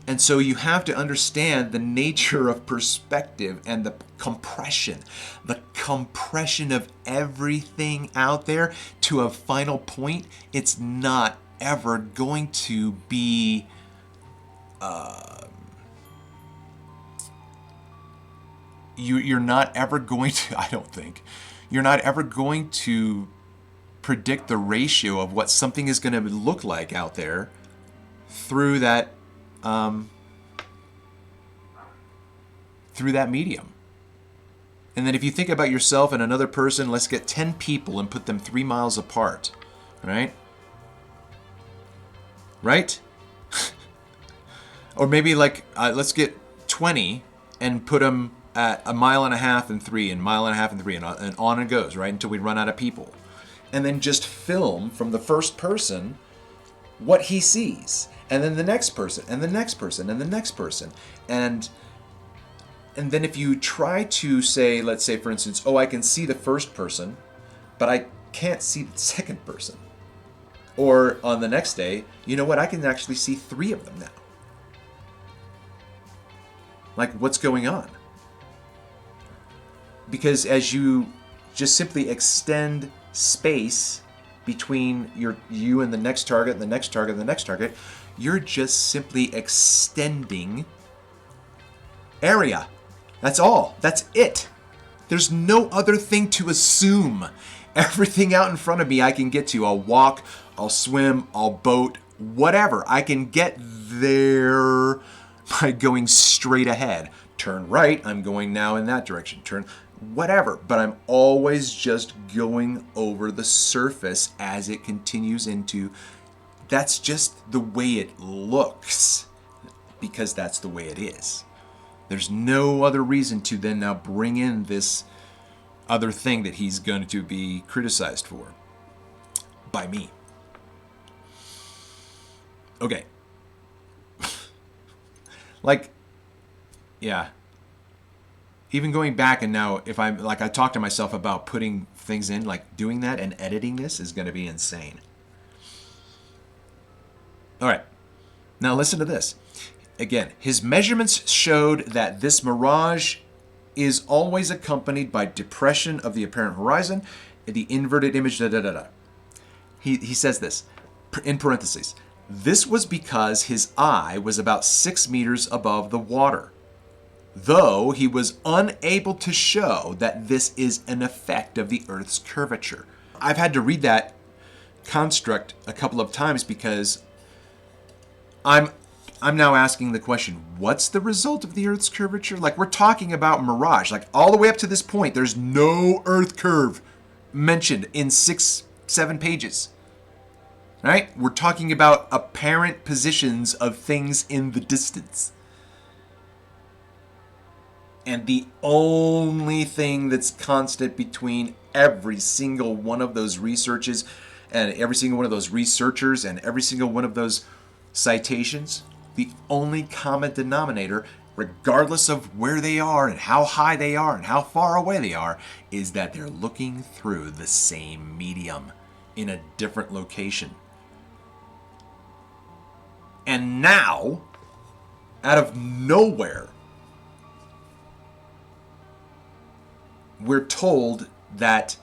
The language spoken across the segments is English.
And so you have to understand the nature of perspective and the compression of everything out there to a final point. It's not ever going to be you're not ever going to, I don't think, you're not ever going to predict the ratio of what something is going to look like out there through that medium. And then if you think about yourself and another person, let's get 10 people and put them 3 miles apart, right? Right? Or maybe like, let's get 20 and put them at 1.5 miles and 3, and 1.5 miles and 3, and on it goes, right? Until we run out of people. And then just film from the first person what he sees. And then the next person, and the next person, and the next person. And then if you try to say, let's say for instance, oh, I can see the first person, but I can't see the second person. Or on the next day, you know what, I can actually see 3 of them now. Like, what's going on? Because as you just simply extend space between you and the next target, and the next target, and the next target, you're just simply extending area. That's all. That's it. There's no other thing to assume. Everything out in front of me I can get to. I'll walk, I'll swim, I'll boat, whatever. I can get there by going straight ahead. Turn right, I'm going now in that direction. Turn whatever. But I'm always just going over the surface as it continues into. That's just the way it looks, because that's the way it is. There's no other reason to then now bring in this other thing that he's going to be criticized for by me. Okay. Like, yeah. Even going back and now, if I'm like, I talk to myself about putting things in, like doing that and editing this is going to be insane. All right. Now listen to this. Again, his measurements showed that this mirage is always accompanied by depression of the apparent horizon, the inverted image, He says this, in parentheses, this was because his eye was about 6 meters above the water, though he was unable to show that this is an effect of the Earth's curvature. I've had to read that construct a couple of times because I'm now asking the question, what's the result of the Earth's curvature? Like, we're talking about mirage. Like, all the way up to this point, there's no Earth curve mentioned in 6-7 pages. Right? We're talking about apparent positions of things in the distance. And the only thing that's constant between every single one of those researches and every single one of those researchers and every single one of those citations, the only common denominator, regardless of where they are and how high they are and how far away they are, is that they're looking through the same medium in a different location. And now, out of nowhere, we're told that,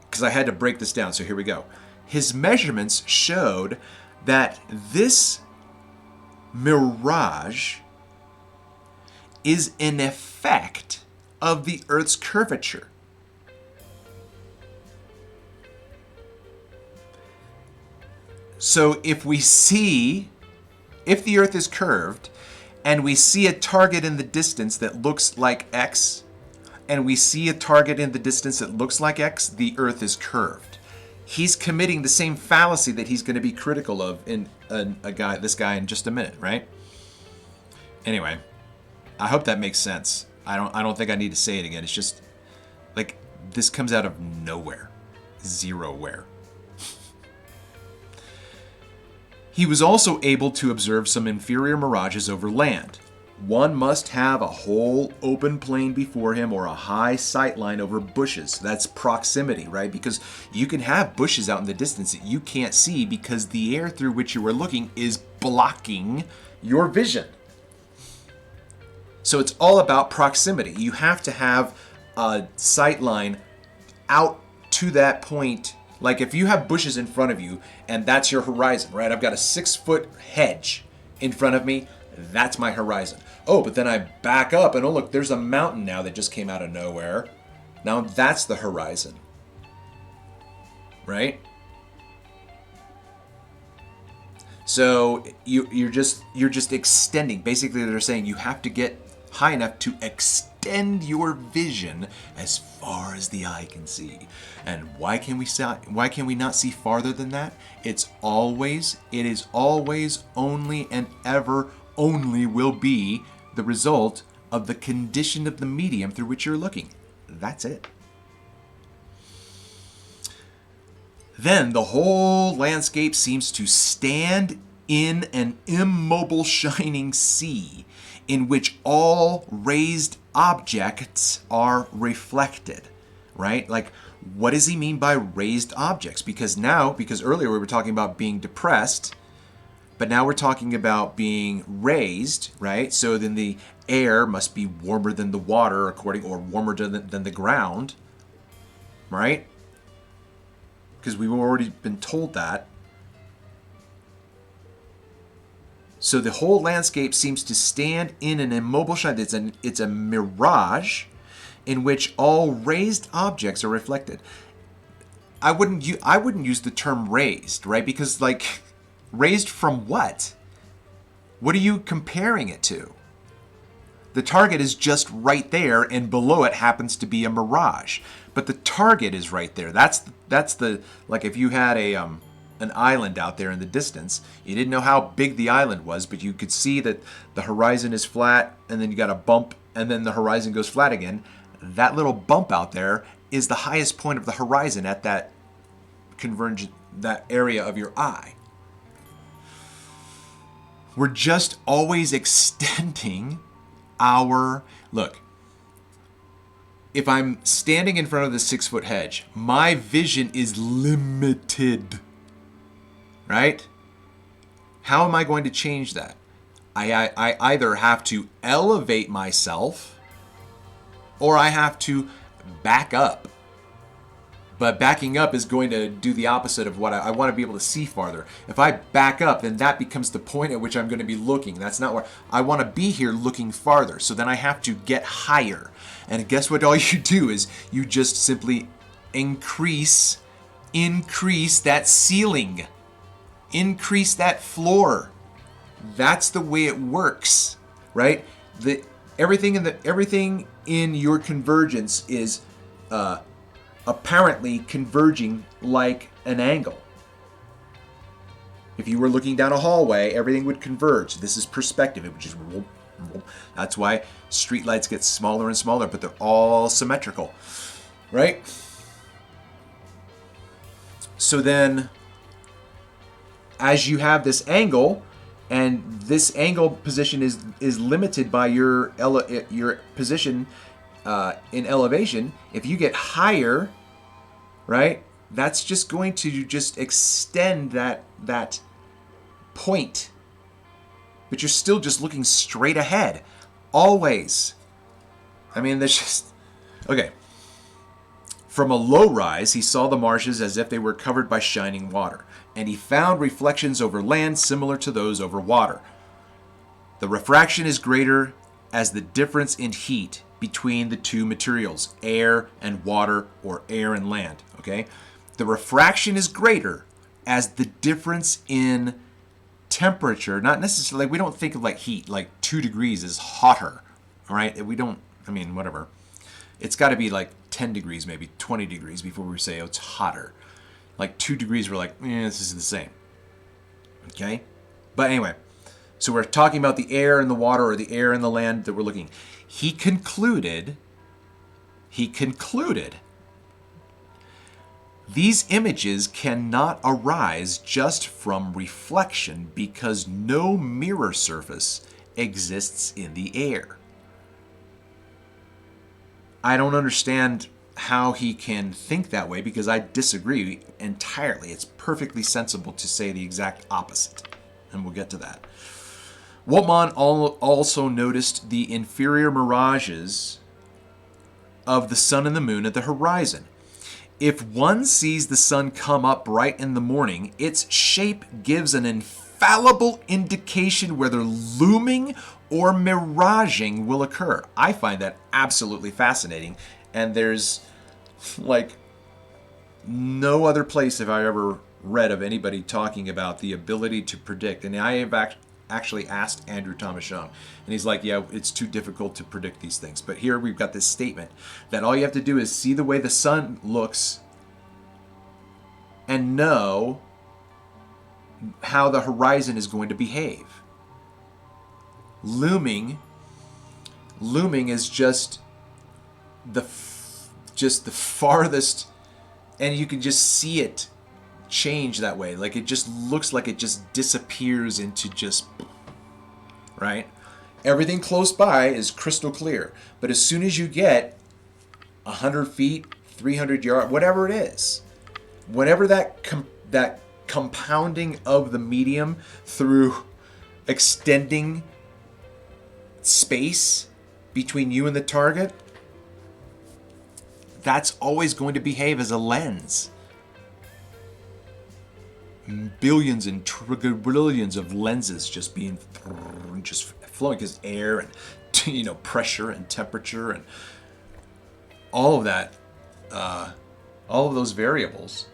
because I had to break this down, so here we go. His measurements showed that this mirage is an effect of the Earth's curvature. So if the Earth is curved and we see a target in the distance that looks like X, and we see a target in the distance that looks like X, the Earth is curved. He's committing the same fallacy that he's going to be critical of in this guy in just a minute, right? Anyway, I hope that makes sense. I don't think I need to say it again. It's just like this comes out of nowhere, zero-where. He was also able to observe some inferior mirages over land. One must have a whole open plain before him or a high sight line over bushes. That's proximity, right? Because you can have bushes out in the distance that you can't see because the air through which you are looking is blocking your vision. So it's all about proximity. You have to have a sight line out to that point. Like if you have bushes in front of you and that's your horizon, right? I've got a 6-foot hedge in front of me. That's my horizon. Oh, but then I back up and oh, look, there's a mountain now that just came out of nowhere. Now that's the horizon, right? So you're just extending. Basically, they're saying you have to get high enough to extend your vision as far as the eye can see. And why can we not see farther than that? It is always, only, and ever only will be the result of the condition of the medium through which you're looking. That's it. Then the whole landscape seems to stand in an immobile shining sea, in which all raised objects are reflected, right? Like, what does he mean by raised objects? Because earlier we were talking about being depressed, but now we're talking about being raised, right? So then the air must be warmer than the water, or warmer than the ground, right? Because we've already been told that. So the whole landscape seems to stand in an immobile shine. It's a mirage in which all raised objects are reflected. I wouldn't use the term raised, right? Because like, raised from what? What are you comparing it to? The target is just right there, and below it happens to be a mirage. But the target is right there. That's the like if you had an island out there in the distance, you didn't know how big the island was, but you could see that the horizon is flat, and then you got a bump, and then the horizon goes flat again. That little bump out there is the highest point of the horizon at that that area of your eye. We're just always extending our look. If I'm standing in front of the 6-foot hedge, my vision is limited, right? How am I going to change that? I either have to elevate myself or I have to back up. But backing up is going to do the opposite of what I want to be able to see farther. If I back up, then that becomes the point at which I'm going to be looking. That's not where I want to be here, looking farther. So then I have to get higher. And guess what all you do is you just simply increase that ceiling. Increase that floor. That's the way it works, right? Everything in your convergence is apparently converging like an angle. If you were looking down a hallway, everything would converge. This is perspective. It would just that's why streetlights get smaller and smaller, but they're all symmetrical, right? So then, as you have this angle, and this angle position is limited by your position in elevation. If you get higher, right, that's just going to just extend that point. But you're still just looking straight ahead, always. I mean, there's just okay. From a low rise, he saw the marshes as if they were covered by shining water, and he found reflections over land similar to those over water. The refraction is greater as the difference in heat between the two materials, air and water, or air and land, okay? The refraction is greater as the difference in temperature, not necessarily, we don't think of like heat, like 2 degrees is hotter, all right? We don't, I mean, whatever. It's got to be like 10 degrees, maybe 20 degrees before we say, oh, it's hotter. Like 2 degrees, we're like, this is the same. Okay? But anyway, so we're talking about the air and the water, or the air and the land that we're looking. He concluded, these images cannot arise just from reflection because no mirror surface exists in the air. I don't understand how he can think that way, because I disagree entirely. It's perfectly sensible to say the exact opposite, and we'll get to that. Woltmann also noticed the inferior mirages of the sun and the moon at the horizon. If one sees the sun come up bright in the morning, its shape gives an infallible indication whether looming or miraging will occur. I find that absolutely fascinating, and there's like no other place have I ever read of anybody talking about the ability to predict. And I have actually asked Andrew Thomas Young, and he's like, yeah, it's too difficult to predict these things. But here we've got this statement that all you have to do is see the way the sun looks and know how the horizon is going to behave. Looming is just the farthest, and you can just see it change that way. Like it just looks like it just disappears into just, right? Everything close by is crystal clear, but as soon as you get 100 feet, 300 yards, whatever it is, whenever that compounding of the medium through extending space between you and the target, that's always going to behave as a lens. Billions and trillions of lenses just flowing, because air and pressure and temperature and all of that, all of those variables